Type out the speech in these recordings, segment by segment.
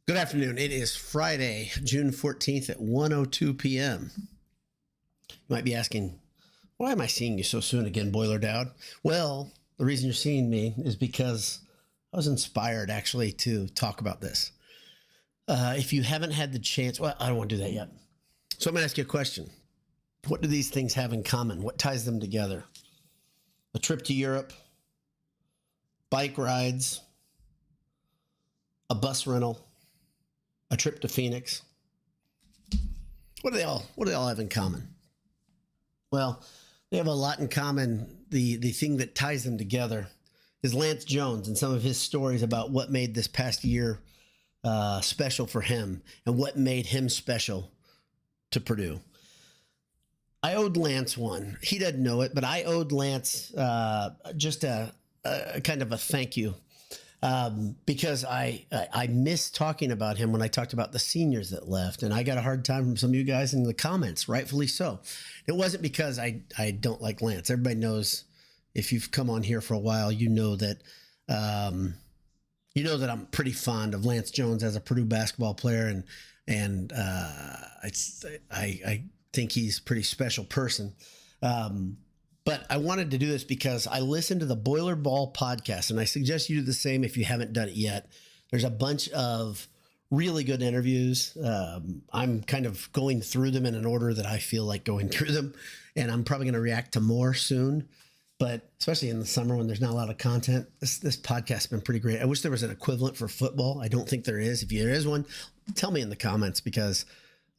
Good afternoon. It is Friday, June 14th at 1:02 p.m. You might be asking, why am I seeing you so soon again, Boiler Dowd? Well, the reason you're seeing me is because I was inspired actually to talk about this. If you haven't had the chance, well, I don't want to do that yet. So I'm going to ask you a question. What do these things have in common? What ties them together? A trip to Europe, bike rides, a bus rental, a trip to Phoenix. What do they all have in common? Well, they have a lot in common. The thing that ties them together is Lance Jones and some of his stories about what made this past year special for him and what made him special to Purdue. I owed Lance one. He doesn't know it, but I owed Lance just a kind of a thank you. Because I missed talking about him when I talked about the seniors that left, and I got a hard time from some of you guys in the comments, rightfully so. It wasn't because I don't like Lance. Everybody knows, if you've come on here for a while, you know that I'm pretty fond of Lance Jones as a Purdue basketball player, and I think he's a pretty special person. But I wanted to do this because I listened to the Boiler Ball podcast, and I suggest you do the same if you haven't done it yet. There's a bunch of really good interviews. I'm kind of going through them in an order that I feel like going through them, and I'm probably going to react to more soon. But especially in the summer when there's not a lot of content, this podcast has been pretty great. I wish there was an equivalent for football. I don't think there is. If there is one, tell me in the comments because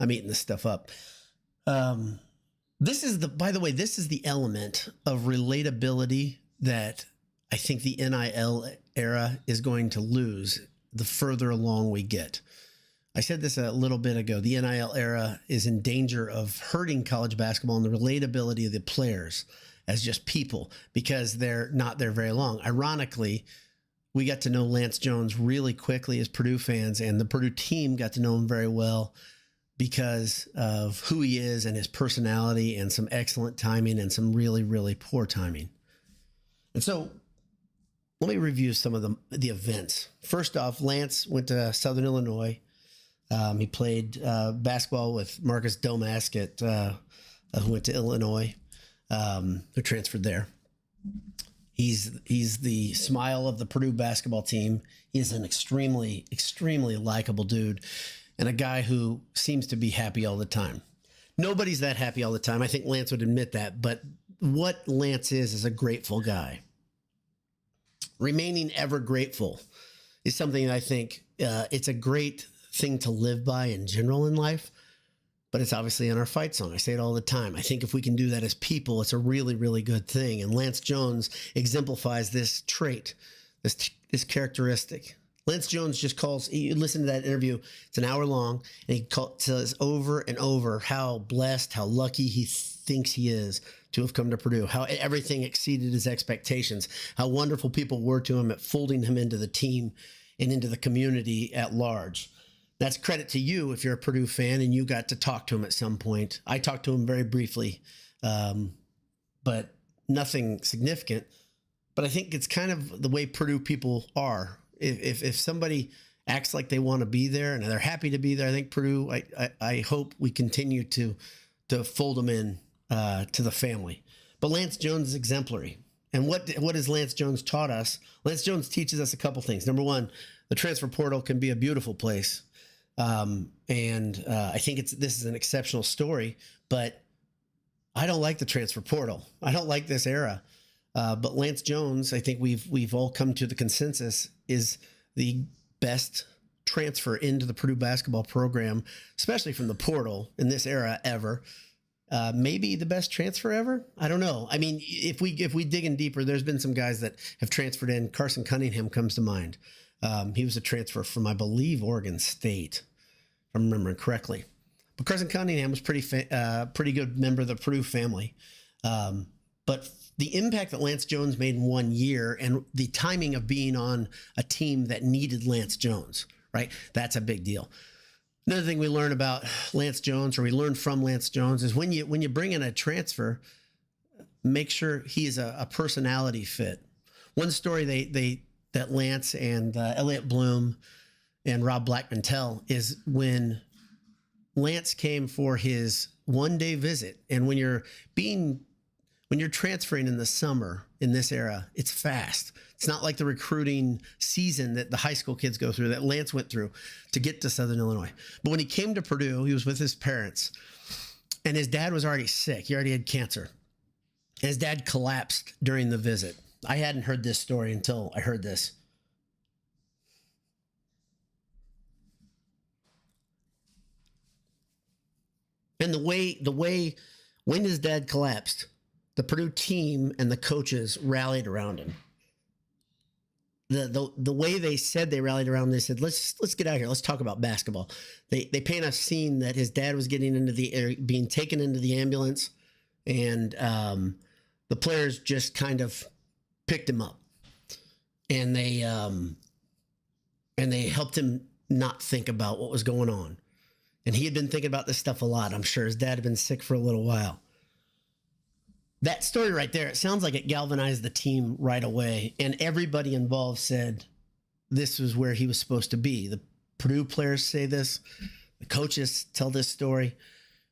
I'm eating this stuff up. By the way, this is the element of relatability that I think the NIL era is going to lose the further along we get. I said this a little bit ago. The NIL era is in danger of hurting college basketball and the relatability of the players as just people because they're not there very long. Ironically, we got to know Lance Jones really quickly as Purdue fans, and the Purdue team got to know him very well because of who he is and his personality and some excellent timing and some really, really poor timing. And so let me review some of the events. First off, Lance went to Southern Illinois. He played basketball with Marcus Domask who went to Illinois, who transferred there. He's the smile of the Purdue basketball team. He's an extremely, extremely likable dude, and a guy who seems to be happy all the time. Nobody's that happy all the time. I think Lance would admit that. But what Lance is a grateful guy. Remaining ever grateful is something I think it's a great thing to live by in general in life. But it's obviously in our fight song. I say it all the time. I think if we can do that as people, it's a really, really good thing. And Lance Jones exemplifies this trait, this characteristic. Lance Jones just calls, you listen to that interview, it's an hour long, and he says over and over how blessed, how lucky he thinks he is to have come to Purdue, how everything exceeded his expectations, how wonderful people were to him at folding him into the team and into the community at large. That's credit to you if you're a Purdue fan and you got to talk to him at some point. I talked to him very briefly, but nothing significant. But I think it's kind of the way Purdue people are. If somebody acts like they want to be there and they're happy to be there, I think Purdue, I hope we continue to fold them in to the family. But Lance Jones is exemplary. And what has Lance Jones taught us? Lance Jones teaches us a couple things. Number one, the transfer portal can be a beautiful place. And I think this is an exceptional story, but I don't like the transfer portal. I don't like this era. But Lance Jones, I think we've all come to the consensus, is the best transfer into the Purdue basketball program, especially from the portal in this era ever. Maybe the best transfer ever. I don't know. I mean, if we dig in deeper, there's been some guys that have transferred in. Carson Cunningham comes to mind. He was a transfer from, I believe, Oregon State, if I'm remembering correctly. But Carson Cunningham was pretty good member of the Purdue family. But the impact that Lance Jones made in 1 year and the timing of being on a team that needed Lance Jones, right? That's a big deal. Another thing we learn about Lance Jones, or we learn from Lance Jones, is when you bring in a transfer, make sure he is a personality fit. One story that Lance and Elliott Bloom and Rob Blackman tell is when Lance came for his one-day visit. And when you're transferring in the summer in this era, it's fast. It's not like the recruiting season that the high school kids go through, that Lance went through to get to Southern Illinois. But when he came to Purdue, he was with his parents, and his dad was already sick. He already had cancer. And his dad collapsed during the visit. I hadn't heard this story until I heard this. And the way when his dad collapsed, the Purdue team and the coaches rallied around him. The way they said they rallied around him, they said, let's get out here. Let's talk about basketball. They paint a scene that his dad was getting into the air, being taken into the ambulance, and the players just kind of picked him up, and they helped him not think about what was going on. And he had been thinking about this stuff a lot. I'm sure his dad had been sick for a little while. That story right there, it sounds like it galvanized the team right away. And everybody involved said this was where he was supposed to be. The Purdue players say this. The coaches tell this story.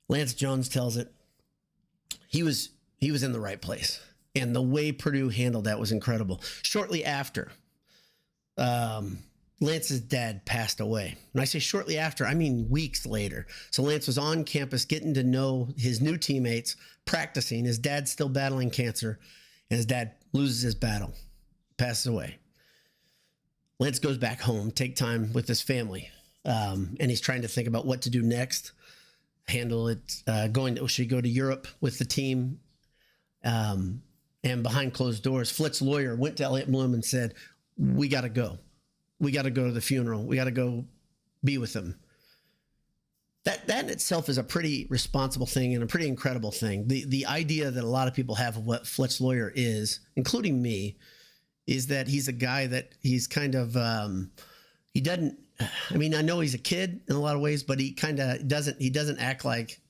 Lance Jones tells it. He was in the right place. And the way Purdue handled that was incredible. Shortly after, Lance's dad passed away. When I say shortly after, I mean weeks later. So Lance was on campus getting to know his new teammates, practicing. His dad's still battling cancer, and his dad loses his battle, passes away. Lance goes back home, take time with his family, and he's trying to think about what to do next, handle it, should he go to Europe with the team? And behind closed doors, Flitt's lawyer went to Elliott Bloom and said, we got to go. We got to go to the funeral. We got to go be with him. That in itself is a pretty responsible thing and a pretty incredible thing. The idea that a lot of people have of what Fletch's lawyer is, including me, is that he's a guy that he's kind of, he doesn't, I mean, I know he's a kid in a lot of ways, but he kind of doesn't act like,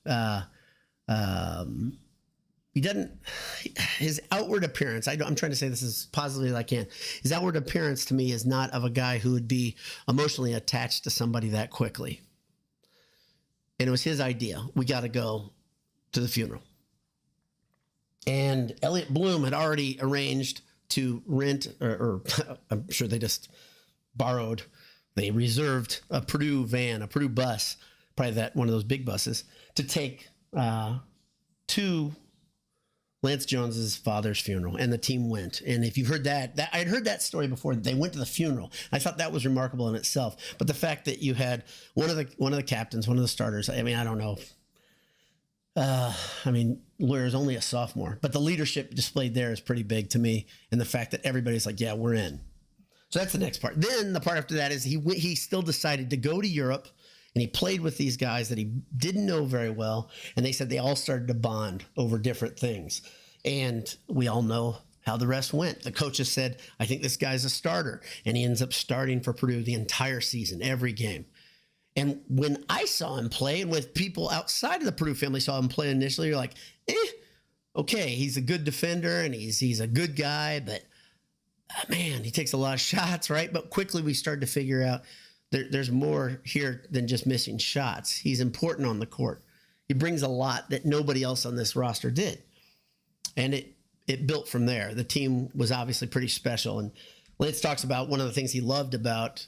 he doesn't, his outward appearance, I'm trying to say this as positively as I can. His outward appearance to me is not of a guy who would be emotionally attached to somebody that quickly. And it was his idea. We got to go to the funeral. And Elliott Bloom had already arranged to rent, or I'm sure they just borrowed, they reserved a Purdue van, a Purdue bus, probably one of those big buses, to take to Lance Jones's father's funeral, and the team went. And if you've heard that I'd heard that story before. They went to the funeral. I thought that was remarkable in itself. But the fact that you had one of the captains, one of the starters. I mean, I don't know. Lawyer's only a sophomore, but the leadership displayed there is pretty big to me, and the fact that everybody's like, yeah, we're in. So that's the next part. Then the part after that is he still decided to go to Europe. And he played with these guys that he didn't know very well. And they said they all started to bond over different things. And we all know how the rest went. The coaches said, I think this guy's a starter. And he ends up starting for Purdue the entire season, every game. And when I saw him play, and with people outside of the Purdue family saw him play initially, you're like, okay, he's a good defender and he's a good guy. But man, he takes a lot of shots, right? But quickly we started to figure out there's more here than just missing shots. He's important on the court. He brings a lot that nobody else on this roster did. And it built from there. The team was obviously pretty special. And Lance talks about one of the things he loved about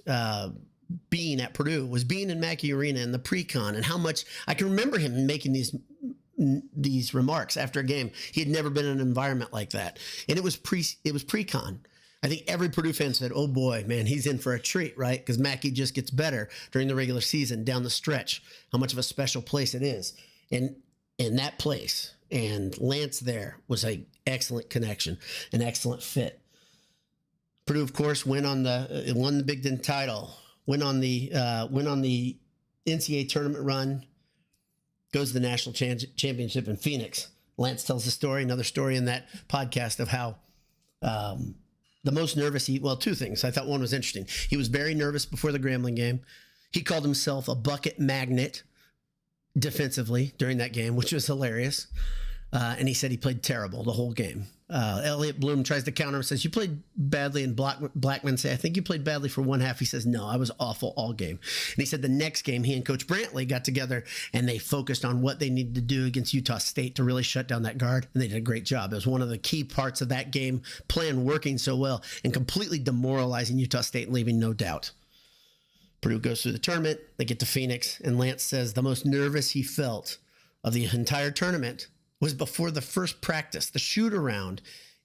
being at Purdue was being in Mackey Arena in the pre-con, and how much I can remember him making these remarks after a game. He had never been in an environment like that. And it was pre-con. I think every Purdue fan said, oh boy, man, he's in for a treat, right? Because Mackey just gets better during the regular season down the stretch, how much of a special place it is. And in that place, and Lance there was an excellent connection, an excellent fit. Purdue, of course, won the Big Ten title, went on the NCAA tournament run, goes to the national championship in Phoenix. Lance tells the story, another story in that podcast of how the most nervous two things. I thought one was interesting. He was very nervous before the Grambling game. He called himself a bucket magnet defensively during that game, which was hilarious. And he said he played terrible the whole game. Elliot Bloom tries to counter him, says, you played badly, and Blackman say, I think you played badly for one half. He says, no, I was awful all game. And he said the next game, he and Coach Brantley got together and they focused on what they needed to do against Utah State to really shut down that guard, and they did a great job. It was one of the key parts of that game plan working so well and completely demoralizing Utah State and leaving no doubt. Purdue goes through the tournament. They get to Phoenix, and Lance says the most nervous he felt of the entire tournament was before the first practice, the shoot-around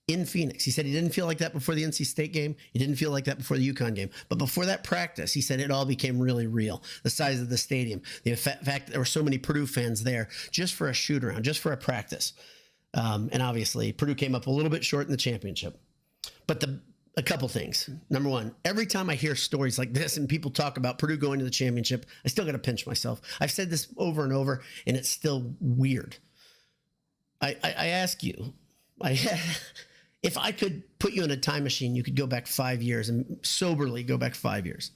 in Phoenix. He said he didn't feel like that before the NC State game. He didn't feel like that before the UConn game. But before that practice, he said it all became really real. The size of the stadium, the fact that there were so many Purdue fans there just for a shoot-around, just for a practice. And obviously, Purdue came up a little bit short in the championship. But a couple things. Number one, every time I hear stories like this and people talk about Purdue going to the championship, I still got to pinch myself. I've said this over and over, and it's still weird. I ask you, if I could put you in a time machine, you could go back 5 years and soberly go back 5 years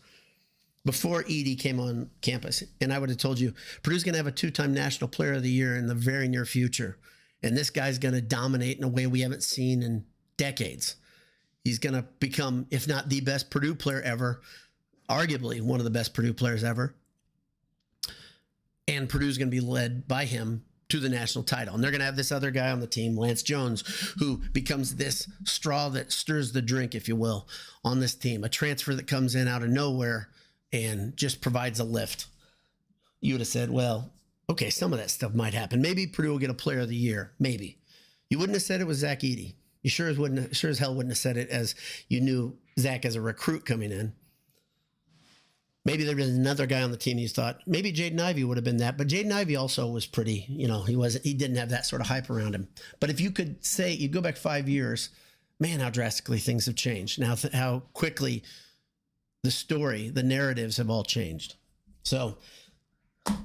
before Edie came on campus. And I would have told you, Purdue's going to have a 2-time National Player of the Year in the very near future. And this guy's going to dominate in a way we haven't seen in decades. He's going to become, if not the best Purdue player ever, arguably one of the best Purdue players ever. And Purdue's going to be led by him to the national title. And they're going to have this other guy on the team, Lance Jones, who becomes this straw that stirs the drink, if you will, on this team. A transfer that comes in out of nowhere and just provides a lift. You would have said, well, okay, some of that stuff might happen. Maybe Purdue will get a player of the year. Maybe. You wouldn't have said it was Zach Edey. You sure as hell wouldn't have said it as you knew Zach as a recruit coming in. Maybe there was another guy on the team you thought, maybe Jaden Ivey would have been that. But Jaden Ivey also was pretty, he didn't have that sort of hype around him. But if you could say, you go back 5 years, man, how drastically things have changed. Now, how quickly the story, the narratives have all changed. So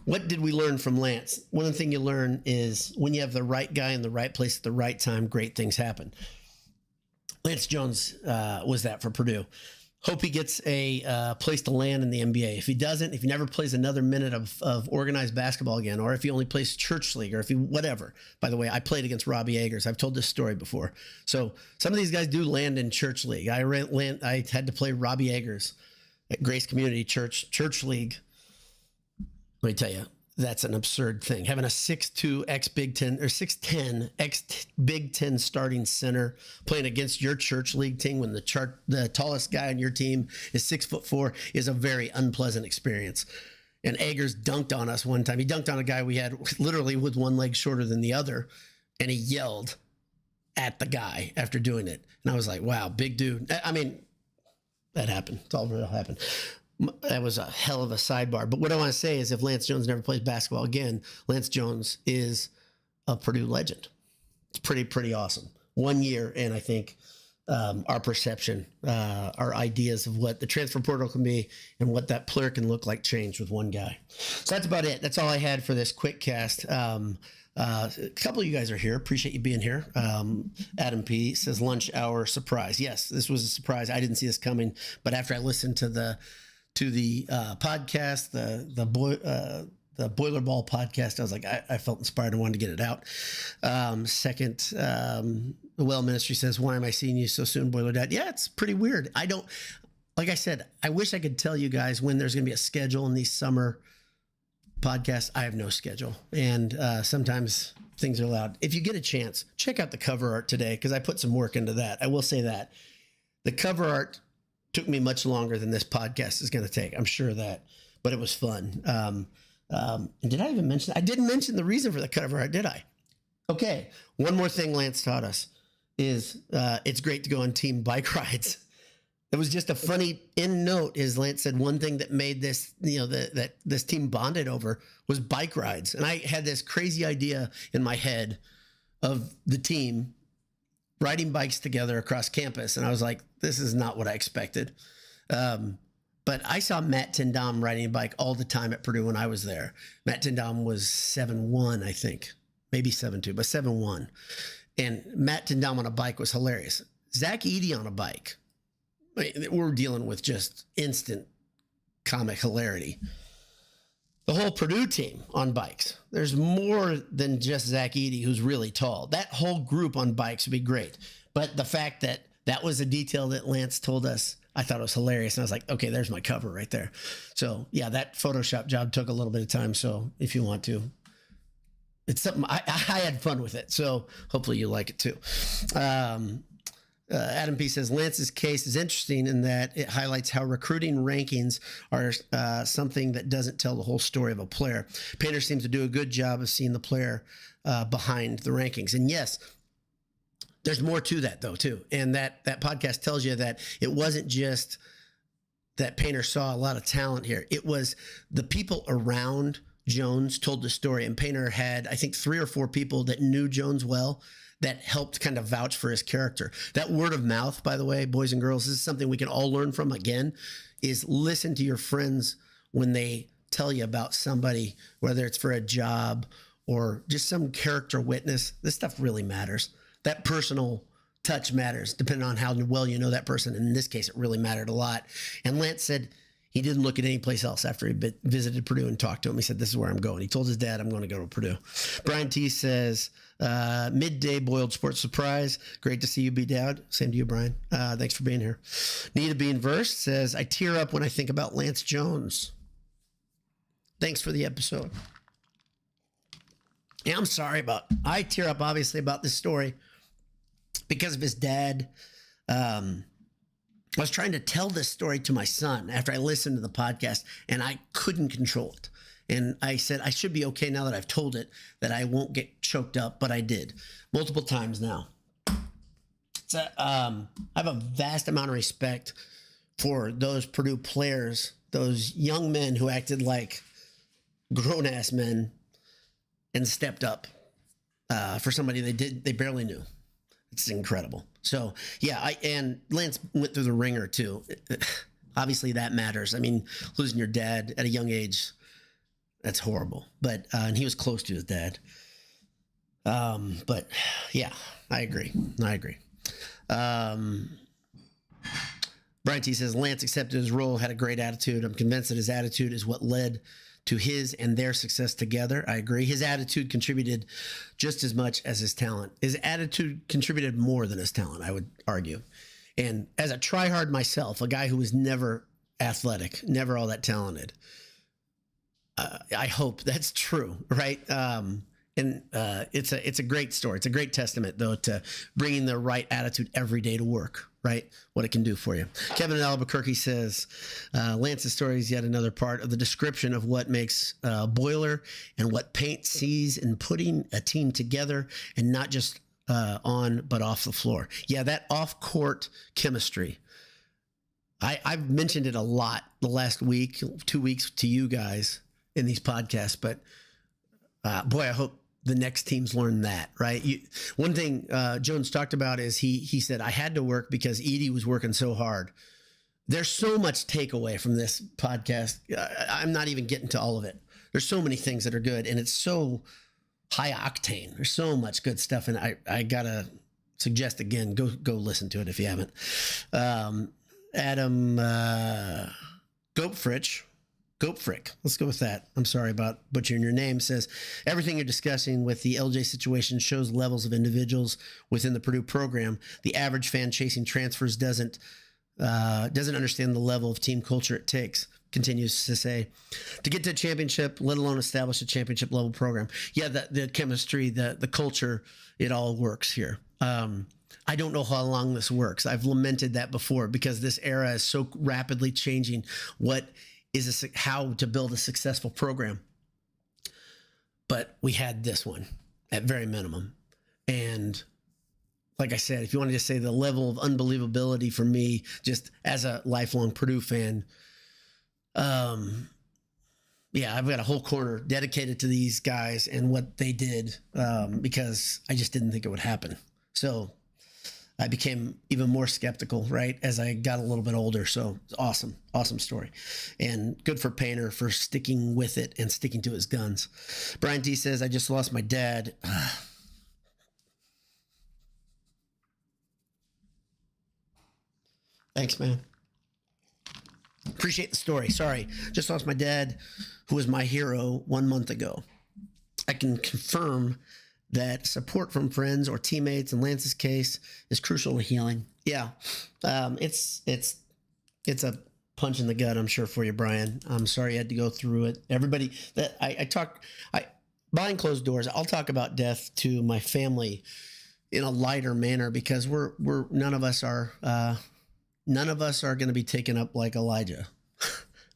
what did we learn from Lance? One thing you learn is when you have the right guy in the right place at the right time, great things happen. Lance Jones was that for Purdue. Hope he gets a place to land in the NBA. If he doesn't, if he never plays another minute of organized basketball again, or if he only plays church league, or if he whatever. By the way, I played against Robbie Agers. I've told this story before. So some of these guys do land in church league. I had to play Robbie Agers at Grace Community Church League. Let me tell you, that's an absurd thing. Having a 6'2" ex-Big Ten or 6'10" ex-Big Ten starting center playing against your church league team when the tallest guy on your team is 6'4" is a very unpleasant experience. And Agers dunked on us one time. He dunked on a guy we had literally with one leg shorter than the other, and he yelled at the guy after doing it. And I was like, wow, big dude. I mean, that happened. It's all real happened. That was a hell of a sidebar. But what I want to say is if Lance Jones never plays basketball again, Lance Jones is a Purdue legend. It's pretty awesome. 1 year, and I think our perception, our ideas of what the transfer portal can be and what that player can look like changed with one guy. So that's about it. That's all I had for this quick cast. A couple of you guys are here. Appreciate you being here. Adam P says lunch hour surprise. Yes, this was a surprise. I didn't see this coming, but after I listened to the podcast, the Boiler Ball podcast, I was like, I felt inspired and wanted to get it out. Second, the Well Ministry says, why am I seeing you so soon, Boiler Dad? Yeah, it's pretty weird. Like I said, I wish I could tell you guys when there's going to be a schedule in these summer podcasts. I have no schedule. And sometimes things are loud. If you get a chance, check out the cover art today, because I put some work into that. I will say that. The cover art took me much longer than this podcast is going to take. I'm sure of that, but it was fun. And did I even mention? I didn't mention the reason for the cover art, did I? Okay. One more thing Lance taught us is it's great to go on team bike rides. It was just a funny end note. Is Lance said one thing that made this, that this team bonded over was bike rides. And I had this crazy idea in my head of the team riding bikes together across campus. And I was like, this is not what I expected. But I saw Matt Tindam riding a bike all the time at Purdue when I was there. Matt Tindam was 7'1", I think, maybe 7'2", but 7'1". And Matt Tindam on a bike was hilarious. Zach Edey on a bike. I mean, we're dealing with just instant comic hilarity. the whole Purdue team on bikes. There's more than just Zach Edey, who's really tall. That whole group on bikes would be great. But the fact that that was a detail that Lance told us, I thought it was hilarious. And I was like, okay, there's my cover right there. So yeah, that Photoshop job took a little bit of time. So if you want to, it's something I had fun with it. So hopefully you like it too. Adam P says Lance's case is interesting in that it highlights how recruiting rankings are something that doesn't tell the whole story of a player. Painter seems to do a good job of seeing the player behind the rankings. And yes, there's more to that though too. And that podcast tells you that it wasn't just that Painter saw a lot of talent here. It was the people around Jones told the story, and Painter had, I think, 3 or 4 people that knew Jones well that helped kind of vouch for his character. That word of mouth, by the way, boys and girls, this is something we can all learn from. Again, is listen to your friends when they tell you about somebody, whether it's for a job or just some character witness. This stuff really matters. That personal touch matters, depending on how well you know that person. In this case, it really mattered a lot. And Lance said he didn't look at any place else after he visited Purdue and talked to him. He said, this is where I'm going. He told his dad, I'm going to go to Purdue. Brian T says, midday boiled sports surprise. Great to see you be down. Same to you, Brian. Thanks for being here. Nita Being Versed says, I tear up when I think about Lance Jones. Thanks for the episode. Yeah, I'm sorry I tear up obviously about this story because of his dad. I was trying to tell this story to my son after I listened to the podcast, and I couldn't control it. And I said, I should be okay now that I've told it, that I won't get choked up, but I did multiple times now. So, I have a vast amount of respect for those Purdue players, those young men who acted like grown-ass men and stepped up for somebody they barely knew. It's incredible. So yeah, and Lance went through the ringer too. Obviously that matters. I mean, losing your dad at a young age, that's horrible. But and he was close to his dad. But yeah, I agree. Brian T says Lance accepted his role, had a great attitude. I'm convinced that his attitude is what led to his and their success together. I agree. His attitude contributed just as much as his talent. His attitude contributed more than his talent, I would argue. And as a tryhard myself, a guy who was never athletic, never all that talented, I hope that's true, right? It's a great story. It's a great testament, though, to bringing the right attitude every day to work, right? What it can do for you. Kevin in Albuquerque says, Lance's story is yet another part of the description of what makes Boiler and what Paint sees in putting a team together, and not just on, but off the floor. Yeah, that off-court chemistry. I've mentioned it a lot the last week, 2 weeks to you guys in these podcasts, but boy, I hope the next teams learn that, right? One thing Jones talked about is he said, I had to work because Edey was working so hard. There's so much takeaway from this podcast. I'm not even getting to all of it. There's so many things that are good, and it's so high octane. There's so much good stuff, and I gotta suggest again, go listen to it if you haven't. Adam Gopfrick, let's go with that. I'm sorry about butchering your name. Says, everything you're discussing with the LJ situation shows levels of individuals within the Purdue program. The average fan chasing transfers doesn't understand the level of team culture it takes. Continues to say, to get to a championship, let alone establish a championship level program. Yeah, the chemistry, the culture, it all works here. I don't know how long this works. I've lamented that before because this era is so rapidly changing what is how to build a successful program. But we had this one at very minimum. And like I said, if you want to just say the level of unbelievability for me, just as a lifelong Purdue fan, yeah, I've got a whole corner dedicated to these guys and what they did, because I just didn't think it would happen. So I became even more skeptical, right, as I got a little bit older. So it's awesome story. And good for Painter for sticking with it and sticking to his guns. Brian D says, I just lost my dad. Thanks, man. Appreciate the story. Sorry, just lost my dad, who was my hero 1 month ago. I can confirm that support from friends or teammates in Lance's case is crucial to healing. Yeah, it's a punch in the gut, I'm sure, for you, Brian. I'm sorry you had to go through it. Everybody that I behind closed doors, I'll talk about death to my family in a lighter manner, because we're none of us are going to be taken up like Elijah.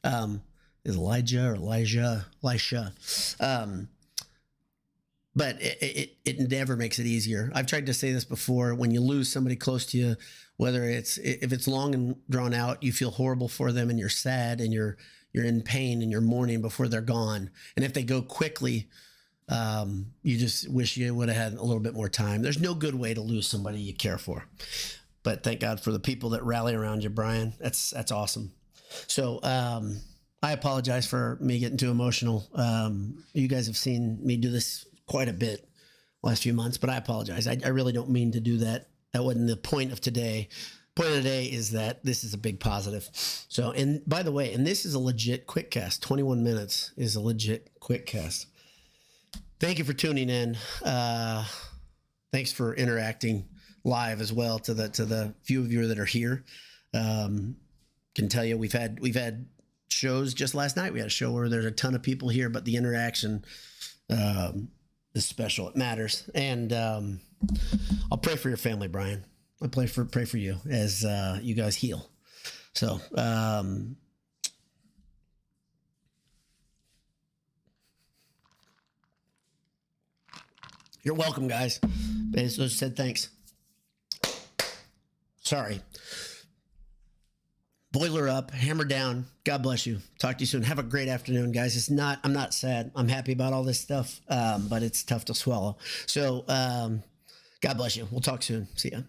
Is Elijah or Elisha? But it never makes it easier. I've tried to say this before. When you lose somebody close to you, whether if it's long and drawn out, you feel horrible for them and you're sad and you're in pain and you're mourning before they're gone. And if they go quickly, you just wish you would have had a little bit more time. There's no good way to lose somebody you care for. But thank God for the people that rally around you, Brian. That's awesome. So I apologize for me getting too emotional. You guys have seen me do this quite a bit last few months, but I apologize. I really don't mean to do that. That wasn't the point of today. Point of today is that this is a big positive. So, and by the way, and this is a legit QuickCast. 21 minutes is a legit QuickCast. Thank you for tuning in. Thanks for interacting live as well to the few of you that are here. Can tell you we've had shows just last night. We had a show where there's a ton of people here, but the interaction is special. It matters. And I'll pray for your family, Brian. I'll pray for you as you guys heal. So you're welcome, guys. So said thanks. Sorry. Boiler up, hammer down. God bless you. Talk to you soon. Have a great afternoon, guys. I'm not sad. I'm happy about all this stuff, but it's tough to swallow. So God bless you. We'll talk soon. See ya.